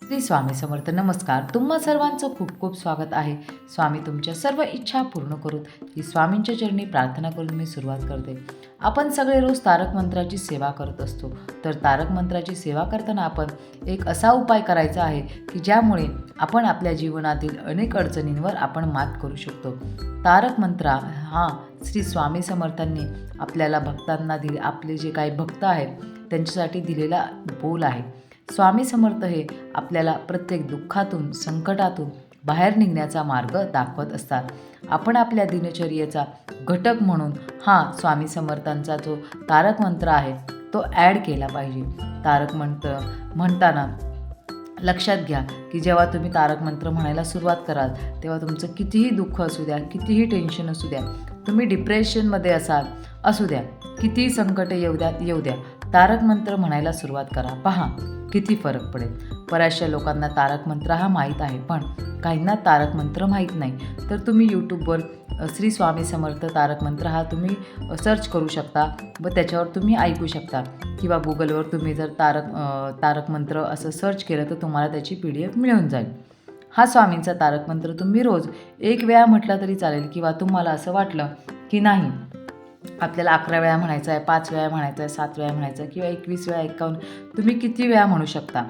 श्री स्वामी समर्थ. नमस्कार. तुम्हा सर्वांचं खूप खूप स्वागत आहे. स्वामी तुमच्या सर्व इच्छा पूर्ण करून ही स्वामींच्या चरणी प्रार्थना करून मी सुरुवात करते. आपण सगळे रोज तारक मंत्राची सेवा करत असतो. तर तारक मंत्राची सेवा करताना आपण एक असा उपाय करायचा आहे की ज्यामुळे आपण आपल्या जीवनातील अनेक अडचणींवर आपण मात करू शकतो. तारक मंत्र हा श्री स्वामी समर्थांनी आपल्याला भक्तांना दिले, आपले जे काही भक्त आहेत त्यांच्यासाठी दिलेला बोल आहे. स्वामी समर्थ हे आपल्याला प्रत्येक दुःखातून, संकटातून बाहेर निघण्याचा मार्ग दाखवत असतात. आपण आपल्या दिनचर्येचा घटक म्हणून हा स्वामी समर्थांचा जो तारक मंत्र आहे तो ॲड केला पाहिजे. तारक मंत्र म्हणताना लक्षात घ्या की जेव्हा तुम्ही तारक मंत्र म्हणायला सुरुवात कराल तेव्हा तुमचं कितीही दुःख असू द्या, कितीही टेन्शन असू द्या, तुम्ही डिप्रेशनमध्ये असू द्या, कितीही संकट येऊ द्या, तारक मंत्र म्हणायला सुरुवात करा. पहा किती फरक पडेल. बऱ्याचशा लोकांना तारक मंत्र हा माहीत आहे, पण काहींना तारक मंत्र माहीत नाही. तर तुम्ही यूट्यूबवर श्री स्वामी समर्थ तारक मंत्र हा तुम्ही सर्च करू शकता व त्याच्यावर तुम्ही ऐकू शकता, किंवा गुगलवर तुम्ही जर तारक मंत्र असं सर्च केलं तर तुम्हाला त्याची PDF मिळून जाईल. हा स्वामींचा तारक मंत्र तुम्ही रोज 1 वेळा म्हटला तरी चालेल, किंवा तुम्हाला असं वाटलं की नाही आपल्याला 11 वेळा म्हणायचं आहे, 5 वेळा म्हणायचं आहे, 7 वेळा म्हणायचं आहे, किंवा 21 वेळा 51, तुम्ही किती वेळा म्हणू शकता.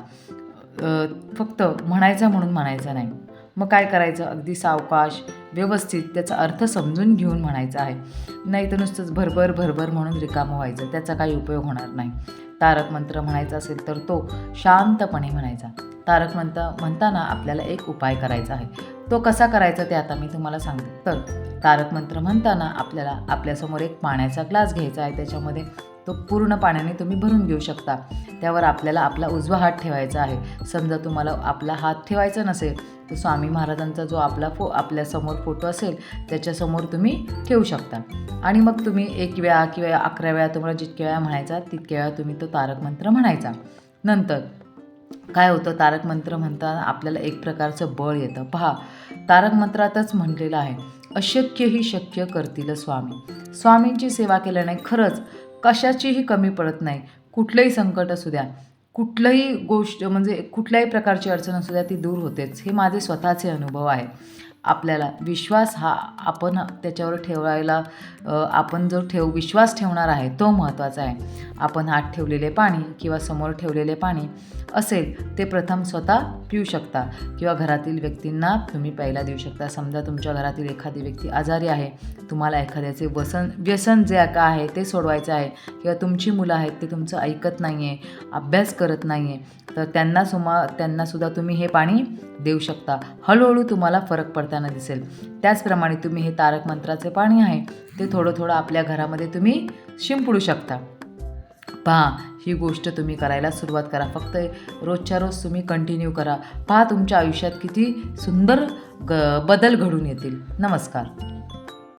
फक्त म्हणायचं म्हणून म्हणायचं नाही. मग काय करायचं, अगदी सावकाश व्यवस्थित त्याचा अर्थ समजून घेऊन म्हणायचं आहे. नाही तर नुसतंच भरभर म्हणून रिकामं व्हायचं, त्याचा काही उपयोग होणार नाही. तारक मंत्र म्हणायचा असेल तर तो शांतपणे म्हणायचा. तारक मंत्र म्हणताना आपल्याला एक उपाय करायचा आहे. तो कसा करायचा ते आता मी तुम्हाला सांगते. तर तारक मंत्र म्हणताना आपल्याला आपल्यासमोर एक पाण्याचा ग्लास घ्यायचा आहे. त्याच्यामध्ये तो पूर्ण पाण्याने तुम्ही भरून घेऊ शकता. त्यावर आपल्याला आपला उजवा हात ठेवायचा आहे. समजा तुम्हाला आपला हात ठेवायचा नसेल तर स्वामी महाराजांचा जो आपल्यासमोर फोटो असेल त्याच्यासमोर तुम्ही ठेवू शकता. आणि मग तुम्ही 1 वेळा किंवा 11 वेळा तुम्हाला जितक्या वेळा म्हणायचा तितक्या वेळा तुम्ही तो तारक मंत्र म्हणायचा. नंतर काय होतं, तारक मंत्र म्हणताना आपल्याला एक प्रकारचं बळ येतं. पहा, तारक मंत्रातच म्हटलेलं आहे, अशक्यही शक्य करतील स्वामी. स्वामींची सेवा केल्याने खरंच कशाचीही कमी पडत नाही. कुठलंही संकट असू द्या, कुठलंही गोष्ट म्हणजे कुठल्याही प्रकारची अडचण असू द्या ती दूर होतेच. हे माझे स्वतःचे अनुभव आहे. आपल्याला विश्वास हा आपण त्याच्यावर ठेवायला आपण जो विश्वास ठेवणार आहे तो महत्त्वाचा आहे. आपण हात ठेवलेले पाणी किंवा समोर ठेवलेले पाणी असेल ते प्रथम स्वतः पिऊ शकता, किंवा घरातील व्यक्तींना तुम्ही प्यायला देऊ शकता. समजा तुमच्या घरातील एखादी व्यक्ती आजारी आहे, तुम्हाला एखाद्याचे व्यसन जे का आहे ते सोडवायचं आहे, किंवा तुमची मुलं आहेत ते तुमचं ऐकत नाही आहे, अभ्यास करत नाही आहे, तर त्यांनासुद्धा तुम्ही हे पाणी देऊ शकता. हळूहळू तुम्हाला फरक पडताना दिसेल. त्याचप्रमाणे तुम्ही हे तारक मंत्राचे पाणी आहे ते थोडं आपल्या घरामध्ये तुम्ही शिंपडू शकता. पहा, ही गोष्ट तुम्ही करायला सुरुवात करा. फक्त रोजच्या रोज तुम्ही कंटिन्यू करा. पहा तुमच्या आयुष्यात किती सुंदर बदल घडून येतील. नमस्कार.